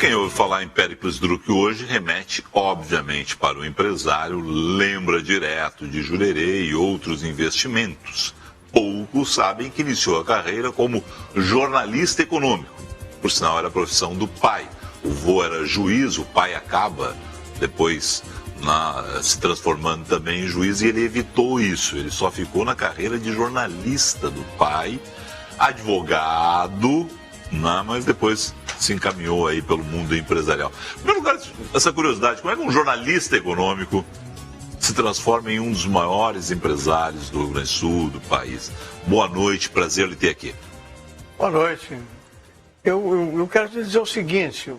Quem ouve falar em Péricles Druck hoje remete, obviamente, para o empresário, lembra direto de Jurerê e outros investimentos. Poucos sabem que iniciou a carreira como jornalista econômico. Por sinal, era a profissão do pai. O vô era juiz, o pai acaba depois se transformando também em juiz, e ele evitou isso. Ele só ficou na carreira de jornalista do pai, advogado, mas depois se encaminhou aí pelo mundo empresarial. Em primeiro lugar, essa curiosidade, como é que um jornalista econômico se transforma em um dos maiores empresários do Rio Grande do Sul, do país? Boa noite, prazer lhe ter aqui. Boa noite. Eu quero te dizer o seguinte,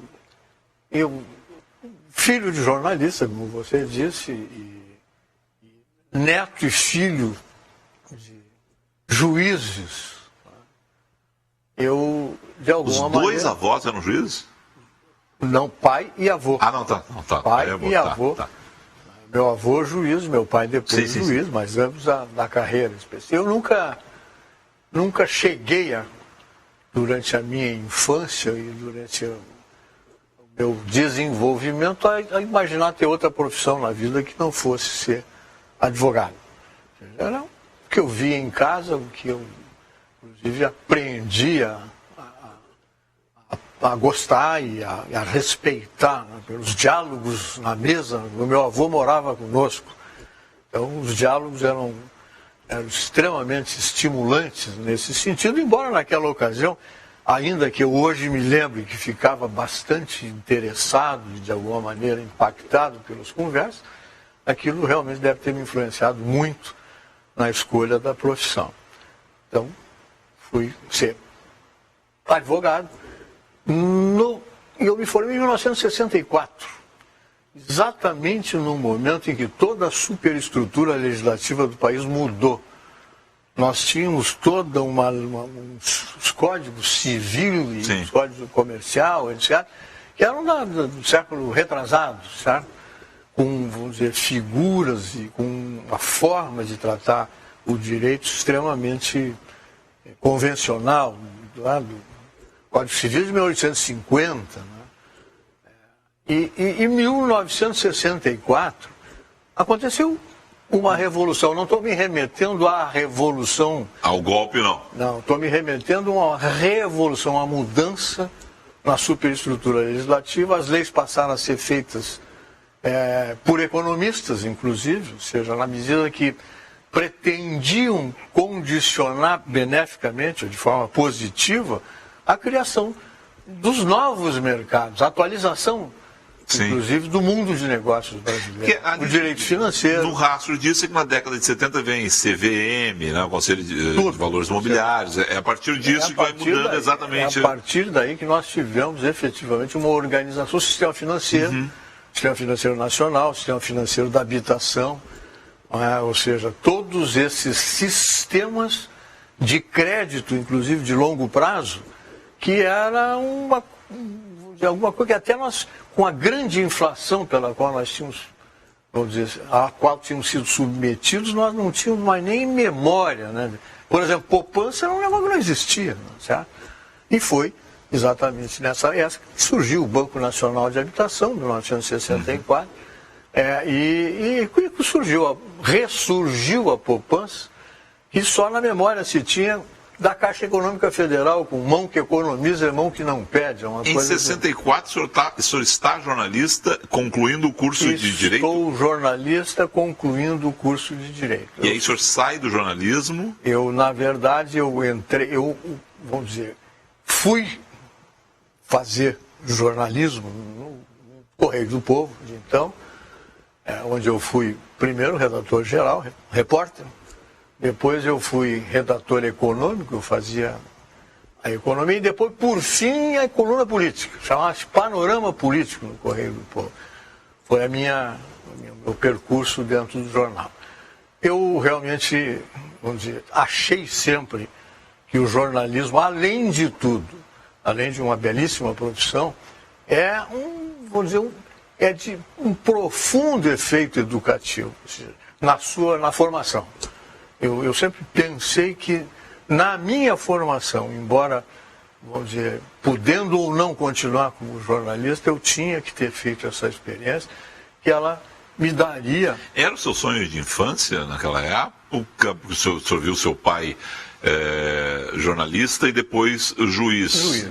filho de jornalista, como você disse, e neto e filho de juízes, eu, de alguma maneira... Os dois avós eram juízes? Não, pai e avô. Ah, não, tá. Pai e avô. Tá. Meu avô juiz, meu pai depois juiz, mas ambos da carreira especial. Eu nunca cheguei durante a minha infância e durante o meu desenvolvimento a imaginar ter outra profissão na vida que não fosse ser advogado. Era o que eu via em casa, o que eu, inclusive, aprendi a gostar e a respeitar, né, pelos diálogos na mesa. O meu avô morava conosco, então os diálogos eram extremamente estimulantes nesse sentido, embora naquela ocasião, ainda que eu hoje me lembre que ficava bastante interessado e de alguma maneira impactado pelas conversas, aquilo realmente deve ter me influenciado muito na escolha da profissão. Então, fui ser advogado. Eu me formei em 1964, exatamente no momento em que toda a superestrutura legislativa do país mudou. Nós tínhamos toda uns códigos civil e uns códigos comercial, etc., que eram do século retrasado, certo? Com, vamos dizer, figuras e com uma forma de tratar o direito extremamente convencional, do Código Civil de 1850, né? E em 1964 aconteceu uma revolução. Não estou me remetendo à revolução... Ao golpe, não. Não, estou me remetendo a uma revolução, a mudança na superestrutura legislativa. As leis passaram a ser feitas por economistas, inclusive, ou seja, na medida que pretendiam condicionar beneficamente, ou de forma positiva, a criação dos novos mercados, a atualização, inclusive, do mundo de negócios brasileiro, o direito financeiro. No rastro disso é que na década de 70 vem CVM, né, o Conselho de Valores Imobiliários, é a partir disso que vai mudando exatamente. É a partir daí que nós tivemos efetivamente uma organização, o sistema financeiro, sistema financeiro nacional, sistema financeiro da habitação, ou seja, todos esses sistemas de crédito, inclusive de longo prazo, que era alguma coisa que até nós, com a grande inflação pela qual nós tínhamos, vamos dizer, a qual tínhamos sido submetidos, nós não tínhamos mais nem memória, né? Por exemplo, poupança era um negócio que não existia, certo? E foi exatamente nessa época que surgiu o Banco Nacional de Habitação, de 1964, e ressurgiu a poupança, que só na memória se tinha da Caixa Econômica Federal, com mão que economiza e mão que não pede. Em 64, o senhor está jornalista concluindo o curso de Direito? Estou jornalista concluindo o curso de Direito. E aí o senhor sai do jornalismo? Na verdade, vamos dizer, fui fazer jornalismo no Correio do Povo, de então, onde eu fui primeiro redator geral, repórter. Depois eu fui redator econômico, eu fazia a economia, e depois, por fim, a coluna política, chamava-se Panorama Político no Correio do Povo. Foi meu percurso dentro do jornal. Eu realmente, vamos dizer, achei sempre que o jornalismo, além de tudo, além de uma belíssima profissão, é de um profundo efeito educativo, ou seja, na formação. Eu sempre pensei que, na minha formação, embora vamos dizer, podendo ou não continuar como jornalista, eu tinha que ter feito essa experiência, que ela me daria... Era o seu sonho de infância naquela época? O senhor viu seu pai jornalista e depois juiz.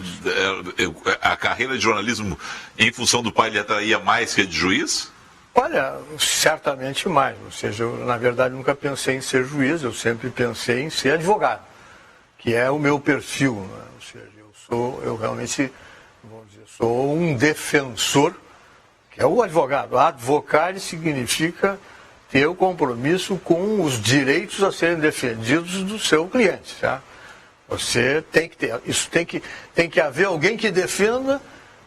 A carreira de jornalismo, em função do pai, lhe atraía mais que a de juiz? Olha, certamente mais. Ou seja, eu, na verdade, nunca pensei em ser juiz, eu sempre pensei em ser advogado, que é o meu perfil, né? Ou seja, eu realmente, vamos dizer, sou um defensor, que é o advogado. Advocare significa ter o compromisso com os direitos a serem defendidos do seu cliente. Tá? Você tem que ter, isso tem que haver alguém que defenda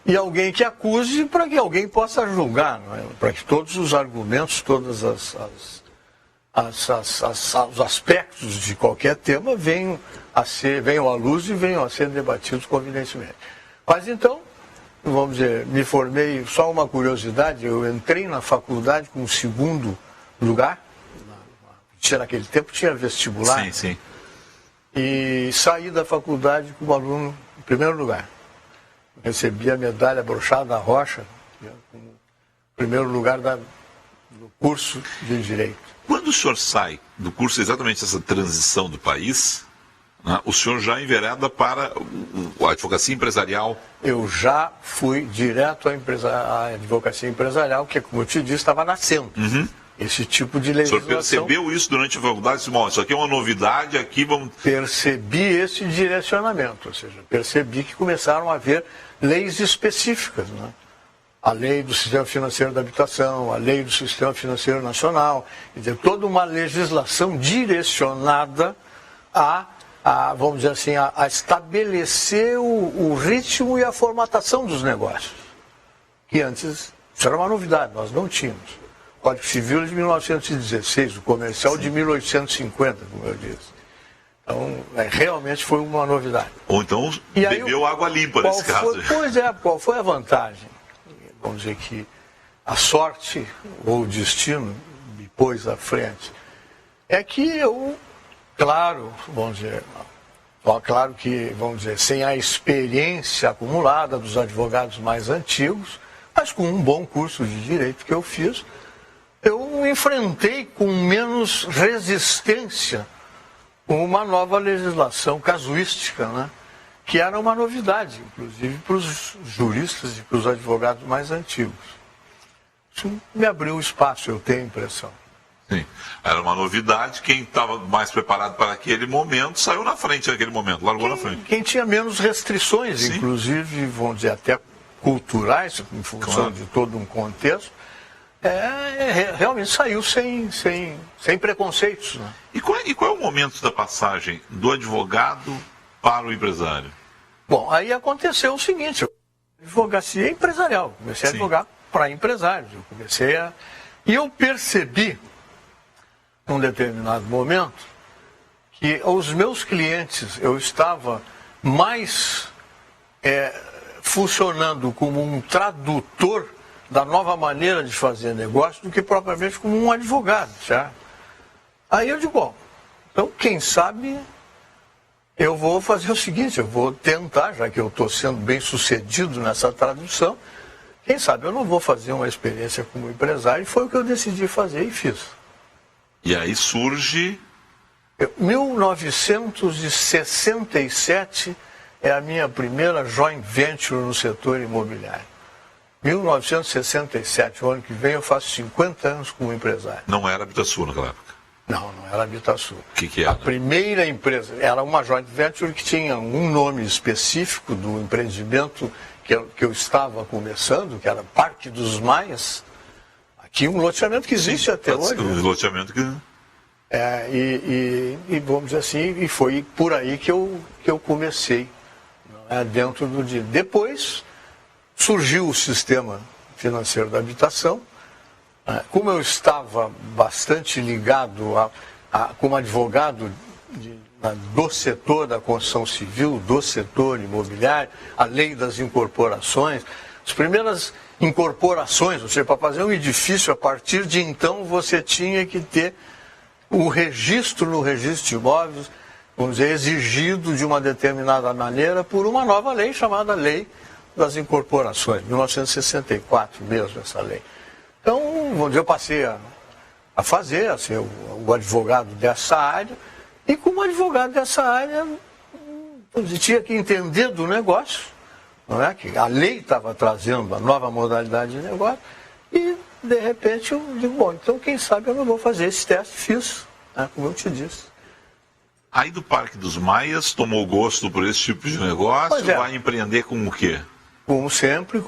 e alguém que acuse para que alguém possa julgar, não é? Para que todos os argumentos, todos os aspectos de qualquer tema venham à luz e venham a ser debatidos convenientemente. Mas então, vamos dizer, me formei, só uma curiosidade, eu entrei na faculdade com o segundo lugar, naquele tempo tinha vestibular, sim, sim. E saí da faculdade como aluno em primeiro lugar. Recebi a medalha Brochada da Rocha, como primeiro lugar do curso de Direito. Quando o senhor sai do curso, exatamente essa transição do país, né, o senhor já envereda para a advocacia empresarial? Eu já fui direto à advocacia empresarial, que, como eu te disse, estava nascendo. Uhum. Esse tipo de legislação. O senhor percebeu isso durante a faculdade? Disse, bom, isso aqui é uma novidade, aqui vamos... Percebi esse direcionamento, ou seja, percebi que começaram a haver leis específicas, né? A lei do Sistema Financeiro da Habitação, a lei do Sistema Financeiro Nacional, quer dizer, toda uma legislação direcionada vamos dizer assim, a estabelecer o ritmo e a formatação dos negócios, que antes, isso era uma novidade, nós não tínhamos. O Código Civil é de 1916, o comercial Sim. de 1850, como eu disse. Então, realmente foi uma novidade. Ou então bebeu água limpa nesse caso. Pois é, qual foi a vantagem? Vamos dizer que a sorte ou o destino me pôs à frente. É que eu, claro que, vamos dizer, sem a experiência acumulada dos advogados mais antigos, mas com um bom curso de direito que eu fiz, eu enfrentei com menos resistência uma nova legislação casuística, né? Que era uma novidade, inclusive para os juristas e para os advogados mais antigos. Isso me abriu espaço, eu tenho a impressão. Sim, era uma novidade, quem estava mais preparado para aquele momento saiu na frente naquele momento, largou na frente. Quem tinha menos restrições, sim, inclusive, vamos dizer, até culturais, em função de todo um contexto, realmente saiu sem preconceitos. Né? E qual é o momento da passagem do advogado para o empresário? Bom, aí aconteceu o seguinte, advocacia empresarial, comecei a advogar para empresários, e eu percebi, num determinado momento, que os meus clientes, eu estava mais funcionando como um tradutor da nova maneira de fazer negócio do que propriamente como um advogado, certo? Aí eu digo, bom, então quem sabe eu vou fazer o seguinte, eu vou tentar, já que eu estou sendo bem sucedido nessa tradução, quem sabe eu não vou fazer uma experiência como empresário, e foi o que eu decidi fazer e fiz. E aí surge... 1967 é a minha primeira joint venture no setor imobiliário. 1967, o ano que vem eu faço 50 anos como empresário. Não era Habitasul naquela época? Não era Habitasul. O que era? A primeira empresa era uma joint venture que tinha um nome específico do empreendimento que eu estava começando, que era Parque dos Maias. Aqui um loteamento que existe até hoje. Um loteamento que... E vamos dizer assim, e foi por aí que eu comecei, dentro do dia. Depois surgiu o Sistema Financeiro da Habitação. Como eu estava bastante ligado como advogado do setor da construção civil, do setor imobiliário, a lei das incorporações, as primeiras incorporações, ou seja, para fazer um edifício, a partir de então você tinha que ter o registro no registro de imóveis vamos dizer, exigido de uma determinada maneira por uma nova lei chamada Lei das Incorporações, 1964 mesmo, essa lei. Então, vamos dizer, eu passei a fazer, a ser o advogado dessa área, e como advogado dessa área, eu tinha que entender do negócio, não é? Que a lei estava trazendo a nova modalidade de negócio, e de repente eu digo, bom, então quem sabe eu não vou fazer esse teste, fiz, né, como eu te disse. Aí do Parque dos Maias, tomou gosto por esse tipo de negócio, vai empreender com o quê? Como sempre,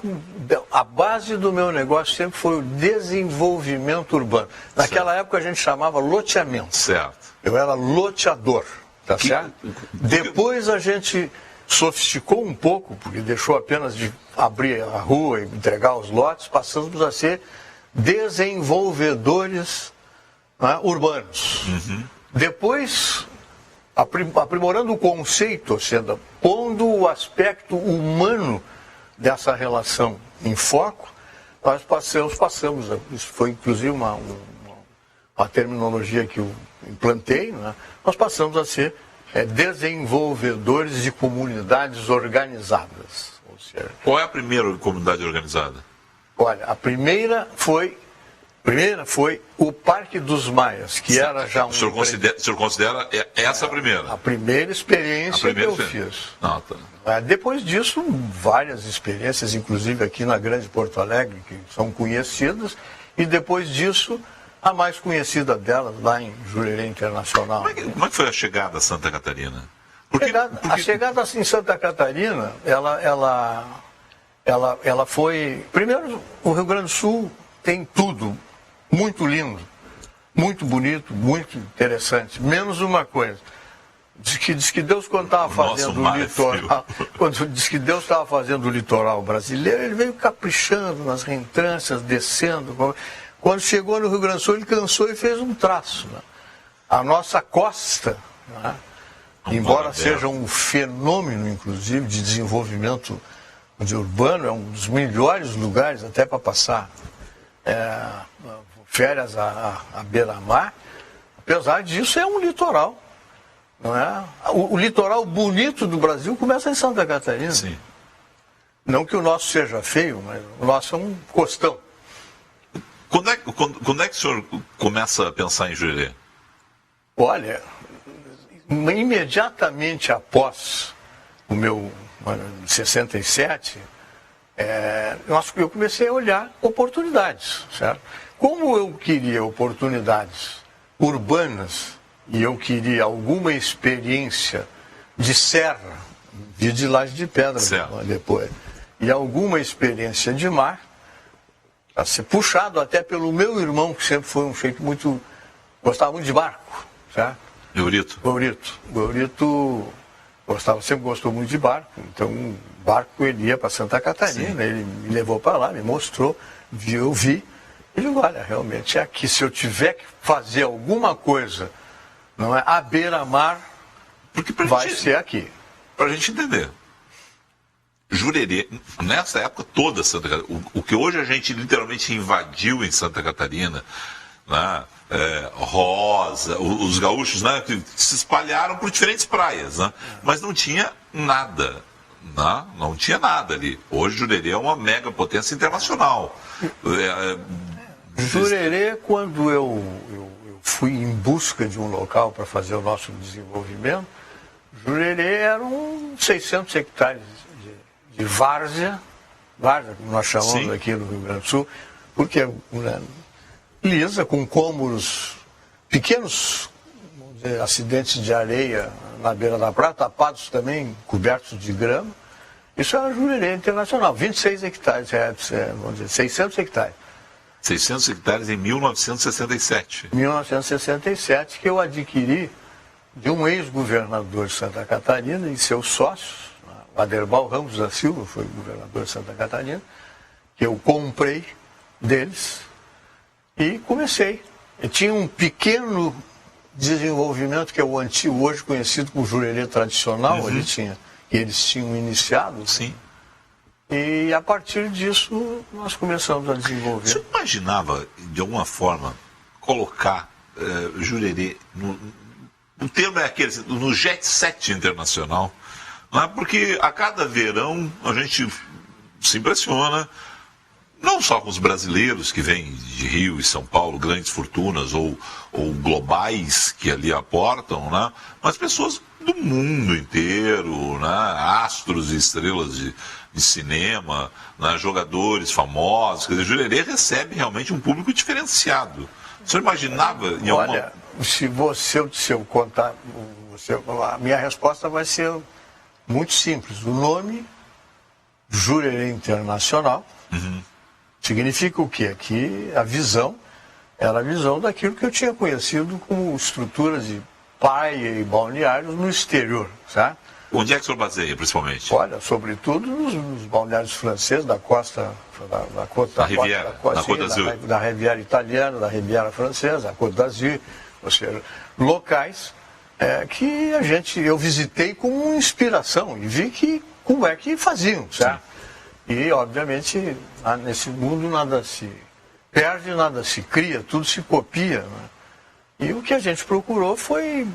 a base do meu negócio sempre foi o desenvolvimento urbano. Naquela época a gente chamava loteamento. Certo. Eu era loteador, tá certo? Depois a gente sofisticou um pouco, porque deixou apenas de abrir a rua e entregar os lotes, passamos a ser desenvolvedores, né, urbanos. Uhum. Depois, aprimorando o conceito, ou seja, pondo o aspecto humano dessa relação em foco, nós passamos, isso foi inclusive uma terminologia que eu implantei, né? Nós passamos a ser desenvolvedores de comunidades organizadas. Ou seja, qual é a primeira comunidade organizada? Olha, a primeira foi o Parque dos Maias, que era já um... O senhor considera essa a primeira? A primeira experiência que eu fiz. Não, tá. Depois disso, várias experiências, inclusive aqui na Grande Porto Alegre, que são conhecidas, e depois disso, a mais conhecida delas, lá em Jurerê Internacional. Como é que foi a chegada a Santa Catarina? A chegada em Santa Catarina, ela foi... Primeiro, o Rio Grande do Sul tem tudo muito lindo, muito bonito, muito interessante, menos uma coisa. Diz que Deus, quando estava fazendo o litoral, diz que Deus estava fazendo o litoral brasileiro, ele veio caprichando nas reentrâncias, descendo. Quando chegou no Rio Grande do Sul, ele cansou e fez um traço, né? A nossa costa, né, embora seja um fenômeno, inclusive, de desenvolvimento urbano, é um dos melhores lugares até para passar férias à beira-mar. Apesar disso, é um litoral. Não é? O litoral bonito do Brasil começa em Santa Catarina. Sim. Não que o nosso seja feio, mas o nosso é um costão. Quando é que o senhor começa a pensar em Jurerê? Olha, imediatamente após o meu 67, eu comecei a olhar oportunidades, certo? Como eu queria oportunidades urbanas e eu queria alguma experiência de serra, de Laje de Pedra depois, e alguma experiência de mar, a ser puxado até pelo meu irmão, que sempre foi um jeito muito... gostava muito de barco, certo? Eurito. O Eurito sempre gostou muito de barco, então o barco ele ia para Santa Catarina, ele me levou para lá, me mostrou, eu vi, e digo, olha, realmente é aqui, se eu tiver que fazer alguma coisa, não é, à beira-mar, vai ser aqui. Para a gente entender. Jurerê, nessa época toda, Santa Catarina, o que hoje a gente literalmente invadiu em Santa Catarina, né, Rosa, os gaúchos, né, que se espalharam por diferentes praias, né, mas não tinha nada. Não tinha nada ali. Hoje Jurerê é uma mega potência internacional. Jurerê, quando eu fui em busca de um local para fazer o nosso desenvolvimento, Jurerê eram 600 hectares de várzea, como nós chamamos aqui no Rio Grande do Sul, porque lisa, com cômoros, pequenos, vamos dizer, acidentes de areia na beira da praia, tapados também, cobertos de grama. Isso era Jurerê Internacional, 26 hectares, vamos dizer, 600 hectares. 600 hectares em 1967. 1967, que eu adquiri de um ex-governador de Santa Catarina e seus sócios, o Aderbal Ramos da Silva, foi governador de Santa Catarina, que eu comprei deles e comecei. Eu tinha um pequeno desenvolvimento que é o antigo, hoje conhecido como Jurerê tradicional, eles tinham iniciado. Sim. E a partir disso nós começamos a desenvolver. Você imaginava, de alguma forma, colocar Jurerê o termo é aquele, no jet set internacional, não é? Porque a cada verão a gente se impressiona, não só com os brasileiros que vêm de Rio e São Paulo, grandes fortunas ou globais que ali aportam, né? Mas pessoas do mundo inteiro, né? Astros e estrelas de cinema, né? Jogadores famosos. Quer dizer, Jurerê recebe realmente um público diferenciado. O senhor imaginava em alguma... Olha, se eu contar, a minha resposta vai ser muito simples. O nome Jurerê Internacional significa o quê? Que a visão era a visão daquilo que eu tinha conhecido como estruturas de praia e balneários no exterior, certo? Onde é que o senhor baseia, principalmente? Olha, sobretudo nos balneários franceses da costa da Côte d'Azur, da Riviera Italiana, da Riviera Francesa, da Côte d'Azur, ou seja, locais que eu visitei como inspiração e vi como é que faziam, certo? E, obviamente, nesse mundo nada se perde, nada se cria, tudo se copia, né? E o que a gente procurou foi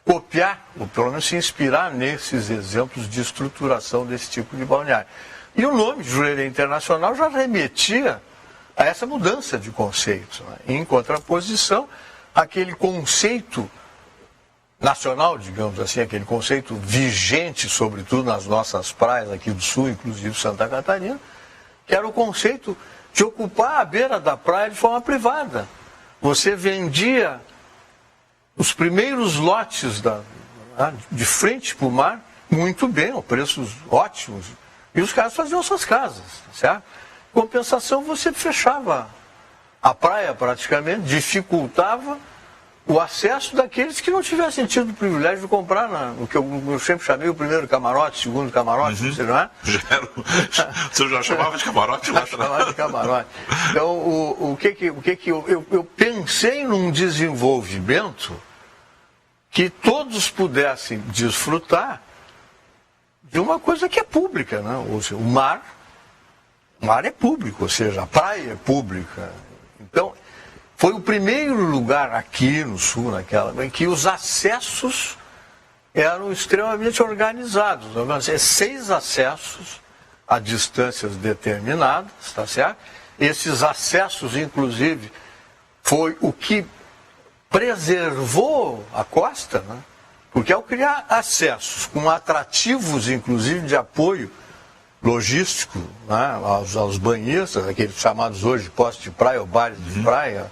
copiar, ou pelo menos se inspirar nesses exemplos de estruturação desse tipo de balneário. E o nome de Jurerê Internacional já remetia a essa mudança de conceitos, né? Em contraposição àquele conceito nacional, digamos assim, aquele conceito vigente, sobretudo nas nossas praias aqui do sul, inclusive Santa Catarina, que era o conceito de ocupar a beira da praia de forma privada. Você vendia os primeiros lotes de frente para o mar muito bem, a preços ótimos, e os caras faziam suas casas, certo? Em compensação, você fechava a praia praticamente, dificultava o acesso daqueles que não tivessem tido o privilégio de comprar no que eu sempre chamei o primeiro camarote, segundo camarote, não é? O senhor já chamava de camarote lá? Chamava de camarote. Então, o que eu pensei num desenvolvimento que todos pudessem desfrutar de uma coisa que é pública, né? Ou seja, o mar é público, ou seja, a praia é pública. Então, foi o primeiro lugar aqui no sul, em que os acessos eram extremamente organizados. 6 acessos a distâncias determinadas, tá certo? Esses acessos, inclusive, foi o que preservou a costa, né? Porque ao criar acessos com atrativos, inclusive, de apoio logístico, né? aos banhistas, aqueles chamados hoje postos de praia ou bares de praia,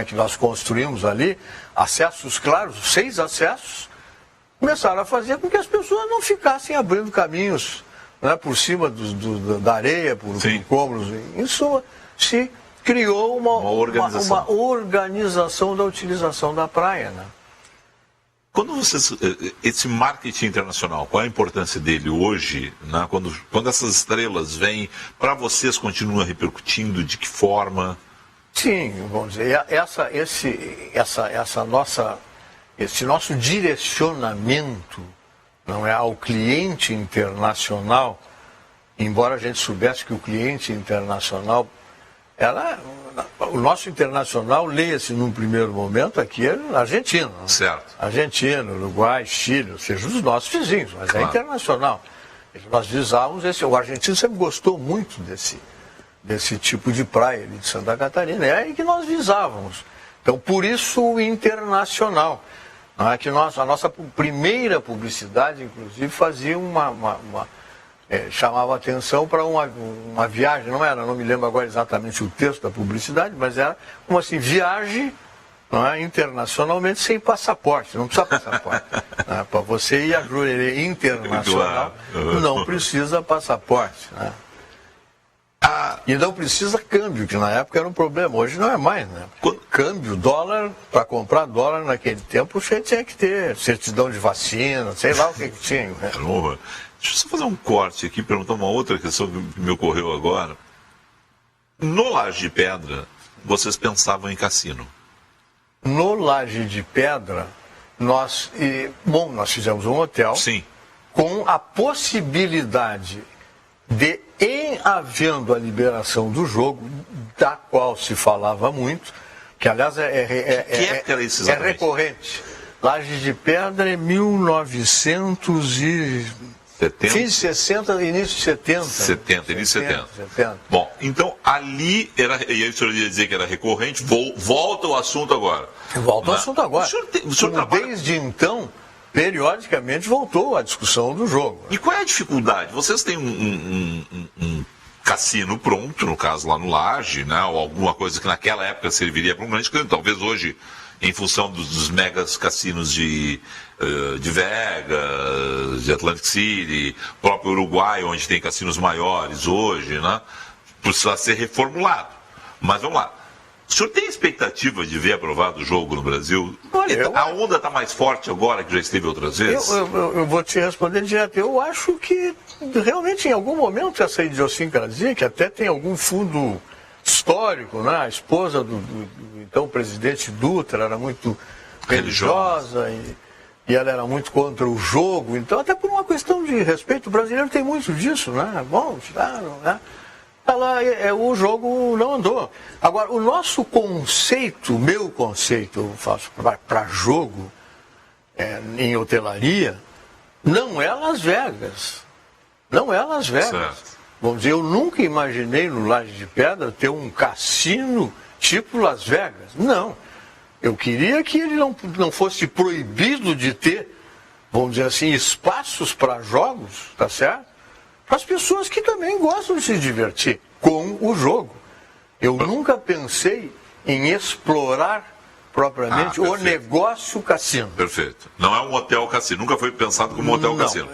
que nós construímos ali, acessos claros, 6 acessos, começaram a fazer com que as pessoas não ficassem abrindo caminhos, né, por cima da areia, por cômodos. Em suma, se criou uma organização da utilização da praia, né? Quando esse marketing internacional, qual é a importância dele hoje, né? Quando essas estrelas vêm, para vocês continua repercutindo, de que forma? Sim, vamos dizer, esse nosso direcionamento não é ao cliente internacional, embora a gente soubesse que o cliente internacional, o nosso internacional, leia-se num primeiro momento aqui é Argentina. Certo. Argentina, Uruguai, Chile, ou seja, os nossos vizinhos, mas é internacional. Nós visávamos o argentino sempre gostou muito desse tipo de praia ali de Santa Catarina, é aí que nós visávamos. Então, por isso o internacional. Não é que a nossa primeira publicidade, inclusive, fazia chamava atenção para uma viagem, não me lembro agora exatamente o texto da publicidade, mas era como assim, viagem, não é, internacionalmente sem passaporte, não precisa passaporte. Né? Para você ir a Jurerê Internacional, não precisa passaporte. Né? E não precisa câmbio, que na época era um problema, hoje não é mais, né? Câmbio, dólar, para comprar dólar naquele tempo, você tinha que ter certidão de vacina, sei lá o que tinha. Né? Caramba. Deixa eu só fazer um corte aqui, perguntar uma outra questão que me ocorreu agora. No Laje de Pedra, vocês pensavam em cassino? No Laje de Pedra, nós fizemos um hotel. Sim. Com a possibilidade de, em havendo a liberação do jogo, da qual se falava muito, que aliás é recorrente. Lajes de Pedra é 1900 e... 70? Fim de 60, início de 70. 70, início de 70. Bom, então ali era, e aí o senhor ia dizer que era recorrente, volta ao assunto agora. Volta ao assunto agora. O senhor trabalha... Desde então, periodicamente voltou a discussão do jogo. E qual é a dificuldade? Vocês têm um cassino pronto, no caso lá no Laje, né? Ou alguma coisa que naquela época serviria para um grande cliente, talvez hoje, em função dos megas cassinos de Vegas, de Atlantic City, próprio Uruguai, onde tem cassinos maiores hoje, né? Precisa ser reformulado. Mas vamos lá. O senhor tem expectativa de ver aprovado o jogo no Brasil? Olha, a onda está mais forte agora que já esteve outras vezes? Eu vou te responder direto. Eu acho que realmente em algum momento essa idiosincrasia, que até tem algum fundo histórico, né? A esposa do então presidente Dutra era muito religiosa e ela era muito contra o jogo. Então, até por uma questão de respeito, o brasileiro tem muito disso, né? Bom, tiraram, né? O jogo não andou. Agora, o nosso conceito, o meu conceito, eu faço para jogo em hotelaria, não é Las Vegas. Não é Las Vegas. Certo. Vamos dizer, eu nunca imaginei no Laje de Pedra ter um cassino tipo Las Vegas. Não. Eu queria que ele não fosse proibido de ter, vamos dizer assim, espaços para jogos, tá certo? Para as pessoas que também gostam de se divertir com o jogo. Eu nunca pensei em explorar propriamente o negócio cassino. Perfeito. Não é um hotel cassino, nunca foi pensado como um hotel cassino.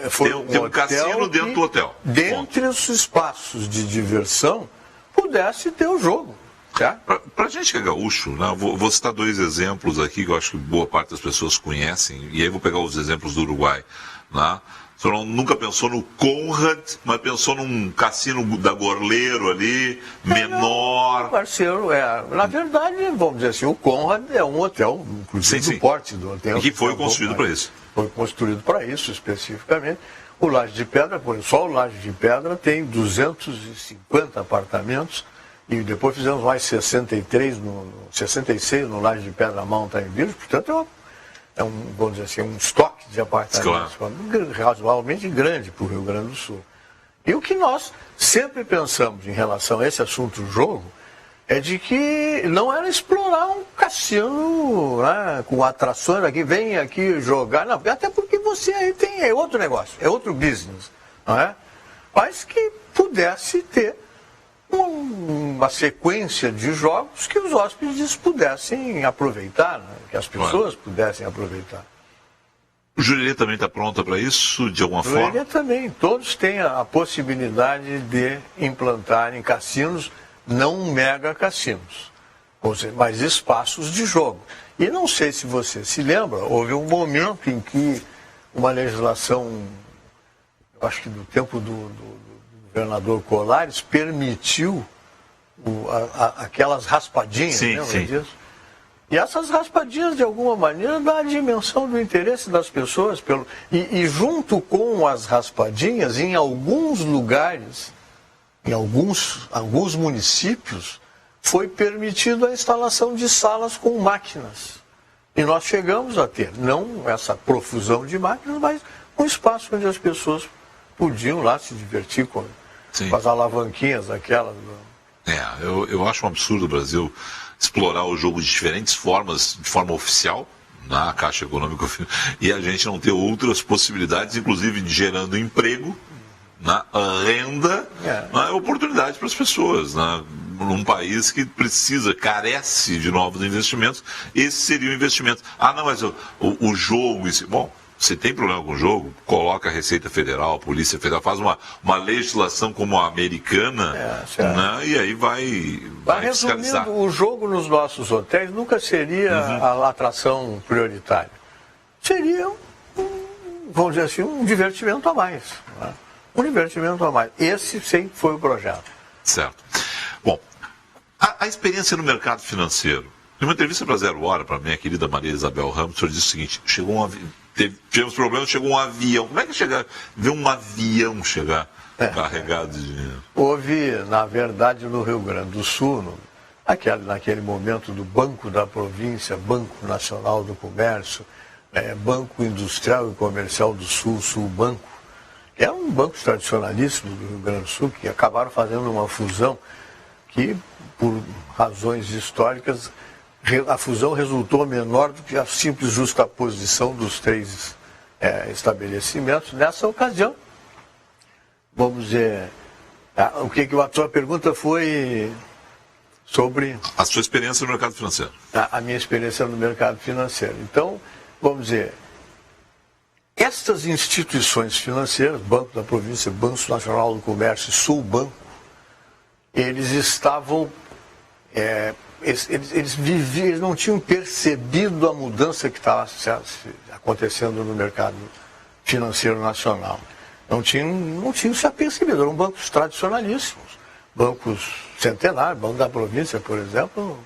Tem um cassino dentro do hotel. Dentre os espaços de diversão, pudesse ter o jogo. Tá? Para a gente que é gaúcho, né, vou citar dois exemplos aqui que eu acho que boa parte das pessoas conhecem, e aí vou pegar os exemplos do Uruguai. Né? O senhor nunca pensou no Conrad, mas pensou num cassino da Gorleiro ali, menor. Parceiro, na verdade, vamos dizer assim, o Conrad é um hotel, inclusive do porte do hotel. E que foi construído para isso. Foi construído para isso, especificamente. O Laje de Pedra, só o Laje de Pedra tem 250 apartamentos, e depois fizemos mais 66 no Laje de Pedra Mountain Village, portanto vamos dizer assim, um estoque de apartamentos razoavelmente grande para o Rio Grande do Sul. E o que nós sempre pensamos em relação a esse assunto do jogo é de que não era explorar um cassino, né, com atrações aqui, vem aqui jogar, não, até porque você aí tem outro negócio, é outro business, não é? Mas que pudesse ter uma sequência de jogos que os hóspedes pudessem aproveitar, né? Que as pessoas pudessem aproveitar. O Jurerê também está pronta para isso, de alguma forma? O Jurerê também. Todos têm a possibilidade de implantarem cassinos, não mega cassinos, mas espaços de jogo. E não sei se você se lembra, houve um momento em que uma legislação, eu acho que do tempo do governador Colares, permitiu aquelas raspadinhas, lembra disso? E essas raspadinhas, de alguma maneira, dão a dimensão do interesse das pessoas. E junto com as raspadinhas, em alguns lugares, em alguns municípios, foi permitido a instalação de salas com máquinas. E nós chegamos a ter, não essa profusão de máquinas, mas um espaço onde as pessoas podiam lá se divertir com as alavanquinhas aquelas. Eu acho um absurdo o Brasil explorar o jogo de diferentes formas, de forma oficial, na Caixa Econômica, e a gente não ter outras possibilidades, inclusive de gerando emprego, na renda, oportunidade para as pessoas, num país que carece de novos investimentos. Esse seria o investimento. Não, mas o jogo, bom, se tem problema com o jogo, coloca a Receita Federal, a Polícia Federal, faz uma legislação como a americana, e aí vai fiscalizar. Resumindo, o jogo nos nossos hotéis nunca seria a atração prioritária. Seria, vamos dizer assim, um divertimento a mais. Né? Um divertimento a mais. Esse sempre foi o projeto. Certo. Bom, a experiência no mercado financeiro. Em uma entrevista para Zero Hora, para a minha querida Maria Isabel Ramos, o senhor disse o seguinte: tivemos problemas, chegou um avião. Como é que ver um avião chegar carregado de dinheiro? Houve, na verdade, no Rio Grande do Sul, naquele momento do Banco da Província, Banco Nacional do Comércio, Banco Industrial e Comercial do Sul, Sulbanco, que é um banco tradicionalíssimo do Rio Grande do Sul, que acabaram fazendo uma fusão que, por razões históricas, a fusão resultou menor do que a simples justaposição dos três estabelecimentos. Nessa ocasião, vamos dizer, a tua pergunta foi sobre... A sua experiência no mercado financeiro. A minha experiência no mercado financeiro. Então, vamos dizer, estas instituições financeiras, Banco da Província, Banco Nacional do Comércio e Sulbanco, eles estavam... Eles não tinham percebido a mudança que estava acontecendo no mercado financeiro nacional. Não tinham se apercebido. Eram bancos tradicionalíssimos, bancos centenários, Banco da Província, por exemplo,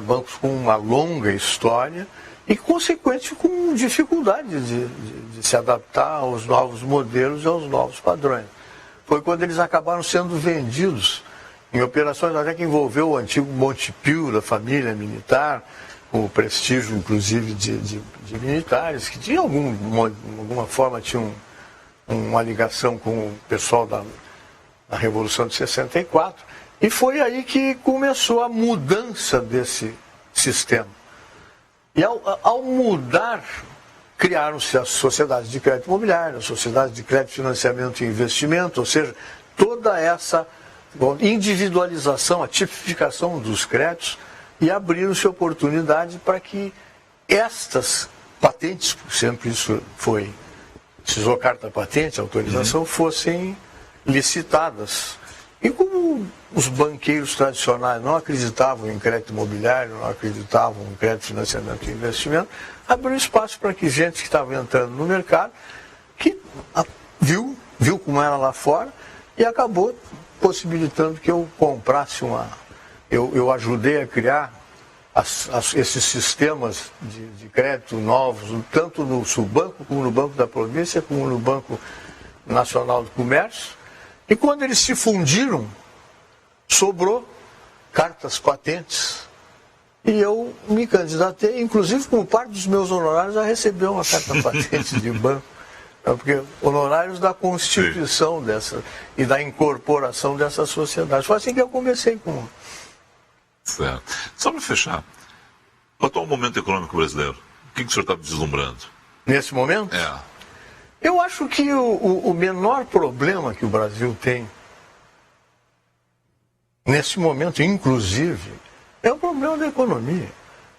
bancos com uma longa história e, consequentemente, com dificuldade de se adaptar aos novos modelos e aos novos padrões. Foi quando eles acabaram sendo vendidos em operações até que envolveu o antigo Montepio da família militar, com o prestígio, inclusive, de militares, que de alguma forma tinham uma ligação com o pessoal da Revolução de 64. E foi aí que começou a mudança desse sistema. E ao mudar, criaram-se as sociedades de crédito imobiliário, as sociedades de crédito, financiamento e investimento, ou seja, toda essa individualização, a tipificação dos créditos, e abriram-se oportunidade para que estas patentes, sempre isso foi, precisou carta patente, autorização, fossem licitadas. E como os banqueiros tradicionais não acreditavam em crédito imobiliário, não acreditavam em crédito, financiamento e investimento, abriu espaço para que gente que estava entrando no mercado, que viu como era lá fora e acabou possibilitando que eu comprasse eu ajudei a criar esses sistemas de crédito novos, tanto no Sulbanco, como no Banco da Província, como no Banco Nacional do Comércio. E quando eles se fundiram, sobrou cartas patentes. E eu me candidatei, inclusive como parte dos meus honorários, a receber uma carta patente de banco. Porque honorários da constituição e da incorporação dessa sociedade. Foi assim que eu comecei com... Certo. Só para fechar, o atual momento econômico brasileiro, o que o senhor está vislumbrando? Nesse momento? Eu acho que o menor problema que o Brasil tem, nesse momento, inclusive, é o problema da economia.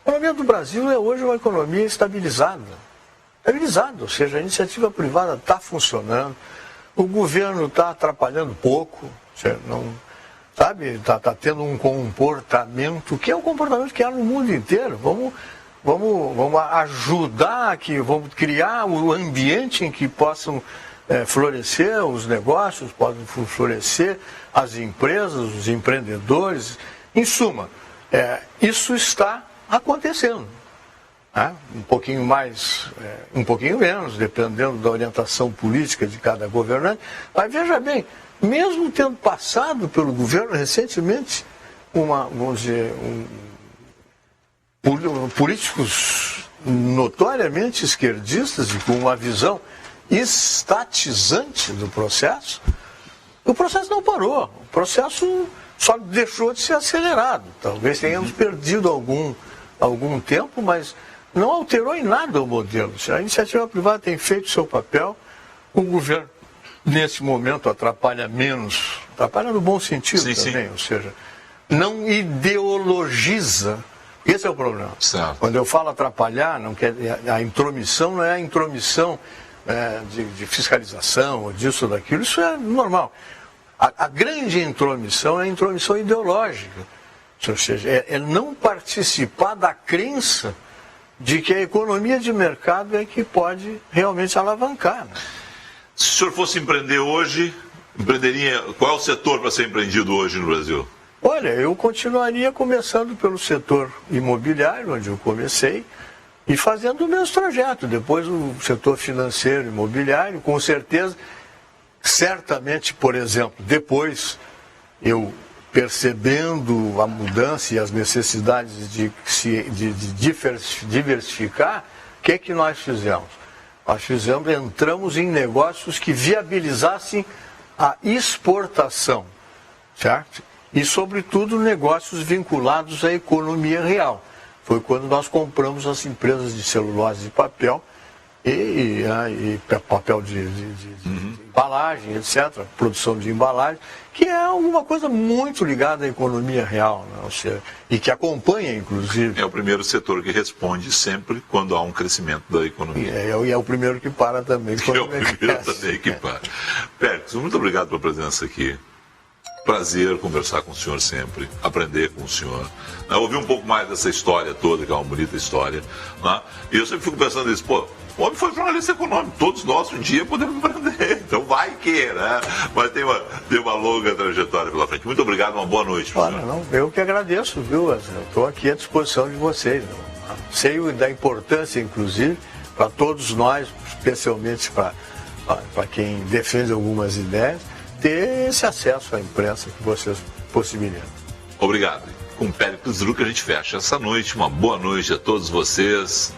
A economia do Brasil é hoje uma economia estabilizada, ou seja, a iniciativa privada está funcionando, o governo está atrapalhando pouco, está tendo um comportamento que é um comportamento que há no mundo inteiro. Vamos ajudar aqui, vamos criar o ambiente em que possam florescer os negócios, podem florescer as empresas, os empreendedores. Em suma, isso está acontecendo. Um pouquinho mais, um pouquinho menos, dependendo da orientação política de cada governante. Mas veja bem, mesmo tendo passado pelo governo recentemente, políticos notoriamente esquerdistas e com uma visão estatizante do processo, o processo não parou, o processo só deixou de ser acelerado. Talvez tenhamos perdido algum tempo, mas não alterou em nada o modelo. A iniciativa privada tem feito seu papel, o governo, nesse momento, atrapalha menos, atrapalha no bom sentido também, ou seja, não ideologiza. Esse é o problema. Certo. Quando eu falo atrapalhar, a intromissão não é a intromissão de fiscalização, ou disso ou daquilo, isso é normal. A grande intromissão é a intromissão ideológica, ou seja, é não participar da crença de que a economia de mercado é que pode realmente alavancar. Se o senhor fosse empreender hoje, qual é o setor para ser empreendido hoje no Brasil? Olha, eu continuaria começando pelo setor imobiliário, onde eu comecei, e fazendo o meu trajeto. Depois o setor financeiro, imobiliário, com certeza, certamente, por exemplo, depois eu percebendo a mudança e as necessidades de diversificar, O que é que nós fizemos? Entramos em negócios que viabilizassem a exportação, certo? E, sobretudo, negócios vinculados à economia real. Foi quando nós compramos as empresas de celulose e papel, e papel de embalagem, etc., produção de embalagem, que é uma coisa muito ligada à economia real, né? Ou seja, e que acompanha, inclusive. É o primeiro setor que responde sempre quando há um crescimento da economia. E é o primeiro que para também. É o primeiro também que para. Péricles, muito obrigado pela presença aqui. Prazer conversar com o senhor sempre, aprender com o senhor, né? Ouvir um pouco mais dessa história toda, que é uma bonita história, né? E eu sempre fico pensando nisso, pô, o homem foi jornalista econômico, todos nós um dia podemos aprender, então vai que, né? Mas tem uma longa trajetória pela frente. Muito obrigado, uma boa noite. Olha, não, eu que agradeço, viu? Eu estou aqui à disposição de vocês. Sei da importância, inclusive, para todos nós, especialmente para quem defende algumas ideias, ter esse acesso à imprensa que vocês possibilitam. Obrigado. Com Péricles Drucker a gente fecha essa noite. Uma boa noite a todos vocês.